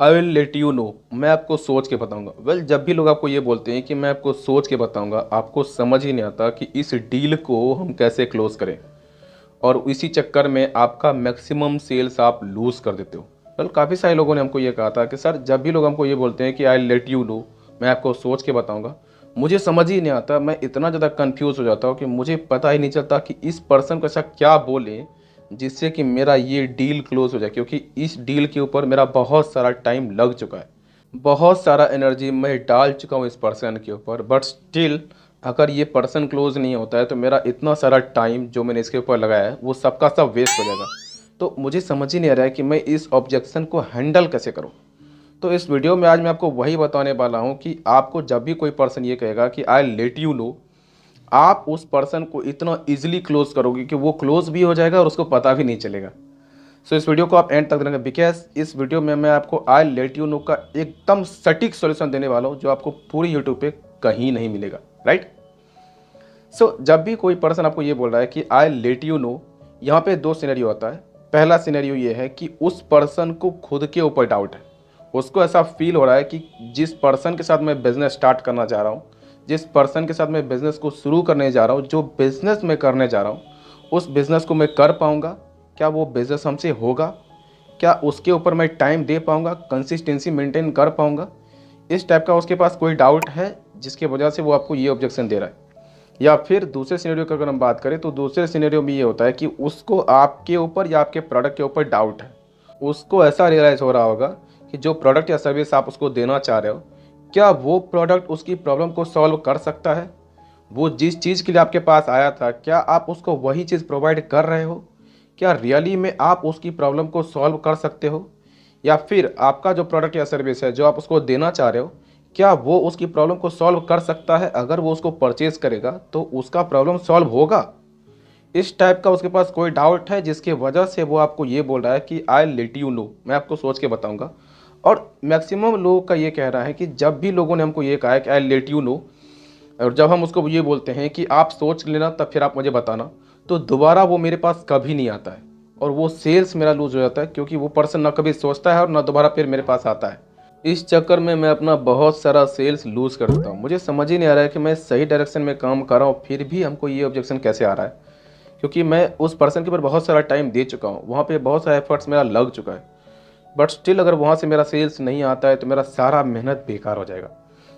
I will let you know, मैं आपको सोच के बताऊंगा। जब भी लोग आपको ये बोलते हैं कि मैं आपको सोच के बताऊंगा, आपको समझ ही नहीं आता कि इस डील को हम कैसे क्लोज करें, और इसी चक्कर में आपका मैक्सिमम सेल्स आप लूज कर देते हो। काफ़ी सारे लोगों ने हमको ये कहा था कि सर, जब भी लोग हमको ये बोलते हैं कि आई लेट यू नो, मैं आपको सोच के बताऊंगा, मुझे समझ ही नहीं आता, मैं इतना ज़्यादा कंफ्यूज हो जाता हूँ कि मुझे पता ही नहीं चलता कि इस पर्सन को ऐसा क्या बोले जिससे कि मेरा ये डील क्लोज हो जाए, क्योंकि इस डील के ऊपर मेरा बहुत सारा टाइम लग चुका है, बहुत सारा एनर्जी मैं डाल चुका हूँ इस पर्सन के ऊपर, बट स्टिल अगर ये पर्सन क्लोज नहीं होता है तो मेरा इतना सारा टाइम जो मैंने इसके ऊपर लगाया है वो सबका सब वेस्ट हो जाएगा। तो मुझे समझ ही नहीं आ रहा है कि मैं इस ऑब्जेक्शन को हैंडल कैसे करूँ। तो इस वीडियो में आज मैं आपको वही बताने वाला हूँ कि आपको जब भी कोई पर्सन ये कहेगा कि आई लेट यू नो, आप उस पर्सन को इतना ईजिली क्लोज करोगे कि वो क्लोज भी हो जाएगा और उसको पता भी नहीं चलेगा। सो इस वीडियो को आप एंड तक देखेंगे, बिकॉज इस वीडियो में मैं आपको आई लेट यू नो का एकदम सटीक सॉल्यूशन देने वाला हूँ जो आपको पूरी यूट्यूब पे कहीं नहीं मिलेगा। राइट। सो जब भी कोई पर्सन आपको ये बोल रहा है कि आई लेट यू नो, यहाँ पे दो सिनेरियो होता है। पहला सिनेरियो ये है कि उस पर्सन को खुद के ऊपर डाउट है, उसको ऐसा फील हो रहा है कि जिस पर्सन के साथ मैं बिजनेस स्टार्ट करना चाह रहा हूँ, जिस पर्सन के साथ मैं बिजनेस को शुरू करने जा रहा हूँ, जो बिजनेस मैं करने जा रहा हूँ, उस बिजनेस को मैं कर पाऊँगा, क्या वो बिजनेस हमसे होगा, क्या उसके ऊपर मैं टाइम दे पाऊँगा, कंसिस्टेंसी मेंटेन कर पाऊँगा। इस टाइप का उसके पास कोई डाउट है जिसकी वजह से वो आपको ये ऑब्जेक्शन दे रहा है। या फिर दूसरे सिनेरियो की अगर हम बात करें तो दूसरे सिनेरियो में ये होता है कि उसको आपके ऊपर या आपके प्रोडक्ट के ऊपर डाउट है। उसको ऐसा रियलाइज़ हो रहा होगा कि जो प्रोडक्ट या सर्विस आप उसको देना चाह रहे हो, क्या वो प्रोडक्ट उसकी प्रॉब्लम को सॉल्व कर सकता है। वो जिस चीज़ के लिए आपके पास आया था, क्या आप उसको वही चीज़ प्रोवाइड कर रहे हो, क्या रियली में आप उसकी प्रॉब्लम को सॉल्व कर सकते हो। या फिर आपका जो प्रोडक्ट या सर्विस है जो आप उसको देना चाह रहे हो, क्या वो उसकी प्रॉब्लम को सॉल्व कर सकता है। अगर वो उसको परचेज करेगा तो उसका प्रॉब्लम सॉल्व होगा। इस टाइप का उसके पास कोई डाउट है जिसकी वजह से वो आपको ये बोल रहा है कि आई लेट यू नो, मैं आपको सोच के बताऊंगा। और मैक्सिमम लोगों का ये कहना है कि जब भी लोगों ने हमको ये कहा है कि आई लेट यू नो, और जब हम उसको ये बोलते हैं कि आप सोच लेना तब फिर आप मुझे बताना, तो दोबारा वो मेरे पास कभी नहीं आता है और वो सेल्स मेरा लूज हो जाता है, क्योंकि वो पर्सन ना कभी सोचता है और ना दोबारा फिर मेरे पास आता है। इस चक्कर में मैं अपना बहुत सारा सेल्स लूज कर देता हूँ। मुझे समझ ही नहीं आ रहा है कि मैं सही डायरेक्शन में काम कर रहा हूँ फिर भी हमको ये ऑब्जेक्शन कैसे आ रहा है, क्योंकि मैं उस पर्सन के ऊपर बहुत सारा टाइम दे चुका हूँ, वहाँ पे बहुत सारा एफर्ट्स मेरा लग चुका है, बट स्टिल अगर वहाँ से मेरा सेल्स नहीं आता है तो मेरा सारा मेहनत बेकार हो जाएगा।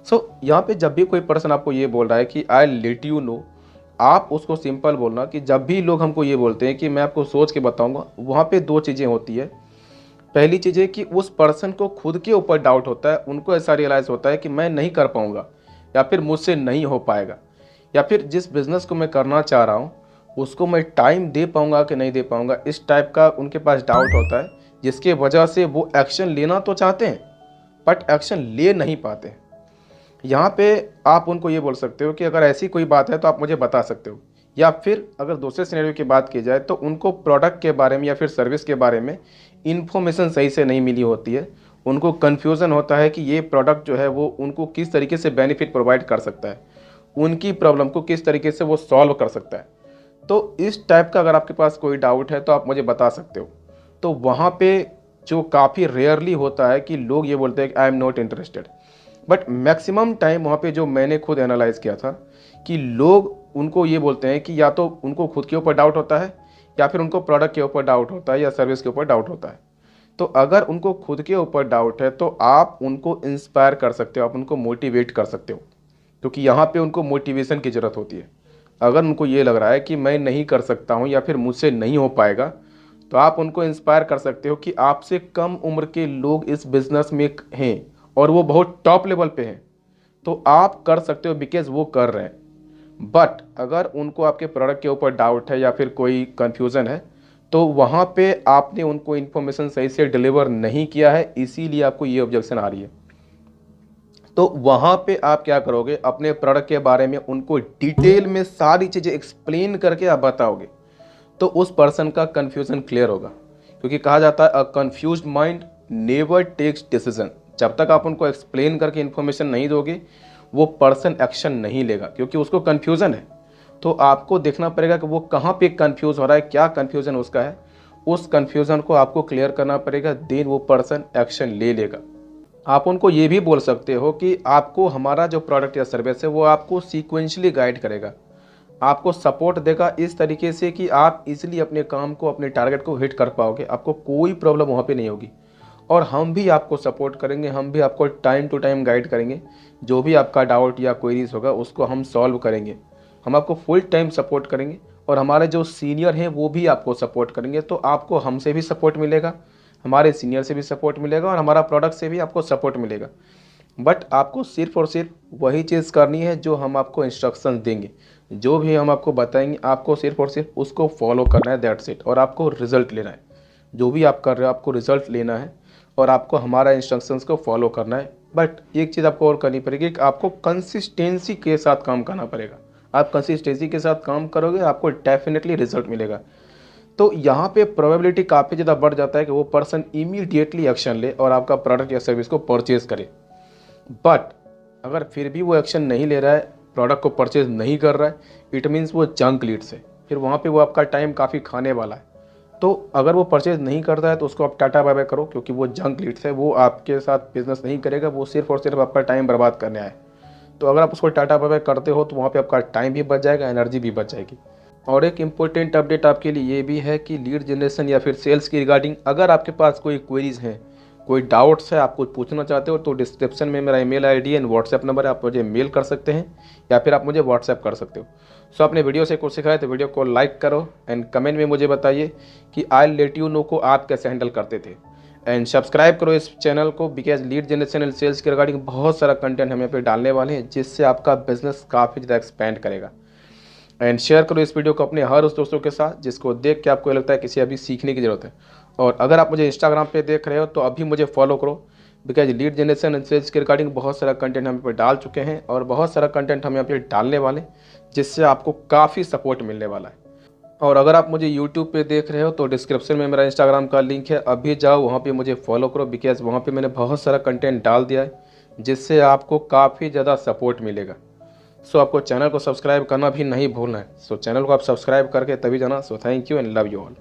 सो यहाँ पे जब भी कोई पर्सन आपको ये बोल रहा है कि आई लेट यू नो, आप उसको सिंपल बोलना कि जब भी लोग हमको ये बोलते हैं कि मैं आपको सोच के बताऊंगा, वहाँ पे दो चीज़ें होती है। पहली चीज़ है कि उस पर्सन को खुद के ऊपर डाउट होता है, उनको ऐसा रियलाइज़ होता है कि मैं नहीं कर पाऊंगा, या फिर मुझसे नहीं हो पाएगा, या फिर जिस बिज़नेस को मैं करना चाह रहा हूँ उसको मैं टाइम दे पाऊंगा कि नहीं दे पाऊंगा। इस टाइप का उनके पास डाउट होता है, जिसके वजह से वो एक्शन लेना तो चाहते हैं बट एक्शन ले नहीं पाते। यहाँ पे आप उनको ये बोल सकते हो कि अगर ऐसी कोई बात है तो आप मुझे बता सकते हो। या फिर अगर दूसरे सिनेरियो की बात की जाए तो उनको प्रोडक्ट के बारे में या फिर सर्विस के बारे में इन्फॉर्मेशन सही से नहीं मिली होती है। उनको कन्फ्यूज़न होता है कि ये प्रोडक्ट जो है वो उनको किस तरीके से बेनिफिट प्रोवाइड कर सकता है, उनकी प्रॉब्लम को किस तरीके से वो सॉल्व कर सकता है। तो इस टाइप का अगर आपके पास कोई डाउट है तो आप मुझे बता सकते हो। तो वहाँ पे जो काफ़ी रेयरली होता है कि लोग ये बोलते हैं कि I am not interested, but maximum time वहाँ पे जो मैंने खुद एनालाइज किया था कि लोग उनको ये बोलते हैं कि या तो उनको खुद के ऊपर डाउट होता है, या फिर उनको प्रोडक्ट के ऊपर डाउट होता है, या सर्विस के ऊपर डाउट होता है। तो अगर उनको खुद के ऊपर डाउट है तो आप उनको इंस्पायर कर सकते हो, आप उनको मोटिवेट कर सकते हो, क्योंकि यहाँ पे उनको मोटिवेशन की ज़रूरत होती है। अगर उनको ये लग रहा है कि मैं नहीं कर सकता हूँ या फिर मुझसे नहीं हो पाएगा, तो आप उनको इंस्पायर कर सकते हो कि आपसे कम उम्र के लोग इस बिज़नेस में हैं और वो बहुत टॉप लेवल पे हैं, तो आप कर सकते हो बिकॉज वो कर रहे हैं। बट अगर उनको आपके प्रोडक्ट के ऊपर डाउट है या फिर कोई कन्फ्यूज़न है, तो वहाँ पे आपने उनको इन्फॉर्मेशन सही से डिलीवर नहीं किया है, इसीलिए आपको ये ऑब्जेक्शन आ रही है। तो वहाँ पे आप क्या करोगे, अपने प्रोडक्ट के बारे में उनको डिटेल में सारी चीज़ें एक्सप्लेन करके आप बताओगे, तो उस पर्सन का कन्फ्यूज़न क्लियर होगा। क्योंकि कहा जाता है a confused mind never takes decision. जब तक आप उनको एक्सप्लेन करके इन्फॉर्मेशन नहीं दोगे, वो पर्सन एक्शन नहीं लेगा, क्योंकि उसको कन्फ्यूज़न है। तो आपको देखना पड़ेगा कि वो कहाँ पे कन्फ्यूज़ हो रहा है, क्या कन्फ्यूज़न उसका है, उस कन्फ्यूज़न को आपको क्लियर करना पड़ेगा, देन वो पर्सन एक्शन ले लेगा। आप उनको ये भी बोल सकते हो कि आपको हमारा जो प्रोडक्ट या सर्विस है वो आपको सीक्वेंशली गाइड करेगा, आपको सपोर्ट देगा इस तरीके से कि आप इजीली अपने काम को, अपने टारगेट को हिट कर पाओगे, आपको कोई प्रॉब्लम वहाँ पे नहीं होगी। और हम भी आपको सपोर्ट करेंगे, हम भी आपको टाइम टू टाइम गाइड करेंगे, जो भी आपका डाउट या क्वेरीज होगा उसको हम सॉल्व करेंगे, हम आपको फुल टाइम सपोर्ट करेंगे। और हमारे जो सीनियर हैं वो भी आपको सपोर्ट करेंगे, तो आपको हमसे भी सपोर्ट मिलेगा, हमारे सीनियर से भी सपोर्ट मिलेगा और हमारा प्रोडक्ट से भी आपको सपोर्ट मिलेगा। बट आपको सिर्फ और सिर्फ वही चीज़ करनी है जो हम आपको इंस्ट्रक्शन देंगे, जो भी हम आपको बताएंगे आपको सिर्फ और सिर्फ उसको फॉलो करना है, दैट्स इट। और आपको रिजल्ट लेना है, जो भी आप कर रहे हो आपको रिजल्ट लेना है और आपको हमारा इंस्ट्रक्शंस को फॉलो करना है। बट एक चीज़ आपको और करनी पड़ेगी कि आपको कंसिस्टेंसी के साथ काम करना पड़ेगा। आप कंसिस्टेंसी के साथ काम करोगे आपको डेफिनेटली रिजल्ट मिलेगा। तो यहाँ पे प्रोबेबिलिटी काफ़ी ज़्यादा बढ़ जाता है कि वो पर्सन इमीडिएटली एक्शन ले और आपका प्रोडक्ट या सर्विस को परचेज़ करे। बट अगर फिर भी वो एक्शन नहीं ले रहा है, प्रोडक्ट को परचेज़ नहीं कर रहा है, इट मीन्स वो जंक लीड्स है, फिर वहाँ पे वो आपका टाइम काफ़ी खाने वाला है। तो अगर वो परचेज़ नहीं करता है तो उसको आप टाटा बाय बाय करो, क्योंकि वो जंक लीड्स है, वो आपके साथ बिजनेस नहीं करेगा, वो सिर्फ और सिर्फ आपका टाइम बर्बाद करने आए। तो अगर आप उसको टाटा बाय बाय करते हो तो वहाँ पे आपका टाइम भी बच जाएगा, एनर्जी भी बच जाएगी। और एक इम्पोर्टेंट अपडेट आपके लिए ये भी है कि लीड जनरेशन या फिर सेल्स की रिगार्डिंग अगर आपके पास कोई क्वेरीज हैं, कोई डाउट्स है, आप कुछ पूछना चाहते हो, तो डिस्क्रिप्शन में मेरा email ID and WhatsApp number है, आप मुझे मेल कर सकते हैं या फिर आप मुझे व्हाट्सएप कर सकते हो। सो आपने वीडियो से कुछ सीखा है तो वीडियो को लाइक करो एंड कमेंट में मुझे बताइए कि आई लेट यू नो को आप कैसे हैंडल करते थे। एंड सब्सक्राइब करो इस चैनल को, because lead generation and sales के रिगार्डिंग बहुत सारा कंटेंट हम यहाँ पे डालने वाले हैं, जिससे आपका बिजनेस काफ़ी ज़्यादा एक्सपेंड करेगा। एंड शेयर करो इस वीडियो को अपने हर उस दोस्तों के साथ जिसको देख के आपको लगता है किसी अभी सीखने की ज़रूरत है। और अगर आप मुझे इंस्टाग्राम पे देख रहे हो तो अभी मुझे फॉलो करो, because lead generation and sales के रिगार्डिंग बहुत सारा कंटेंट हम यहाँ पे डाल चुके हैं और बहुत सारा कंटेंट हम यहाँ पे डालने वाले, जिससे आपको काफ़ी सपोर्ट मिलने वाला है। और अगर आप मुझे यूट्यूब पे देख रहे हो तो डिस्क्रिप्शन में मेरा इंस्टाग्राम का लिंक है, अभी जाओ वहाँ पे मुझे फॉलो करो, बिकॉज वहाँ पे मैंने बहुत सारा कंटेंट डाल दिया है जिससे आपको काफ़ी ज़्यादा सपोर्ट मिलेगा। सो आपको चैनल को सब्सक्राइब करना भी नहीं भूलना है। सो चैनल को आप सब्सक्राइब करके तभी जाना। So thank you and love you all.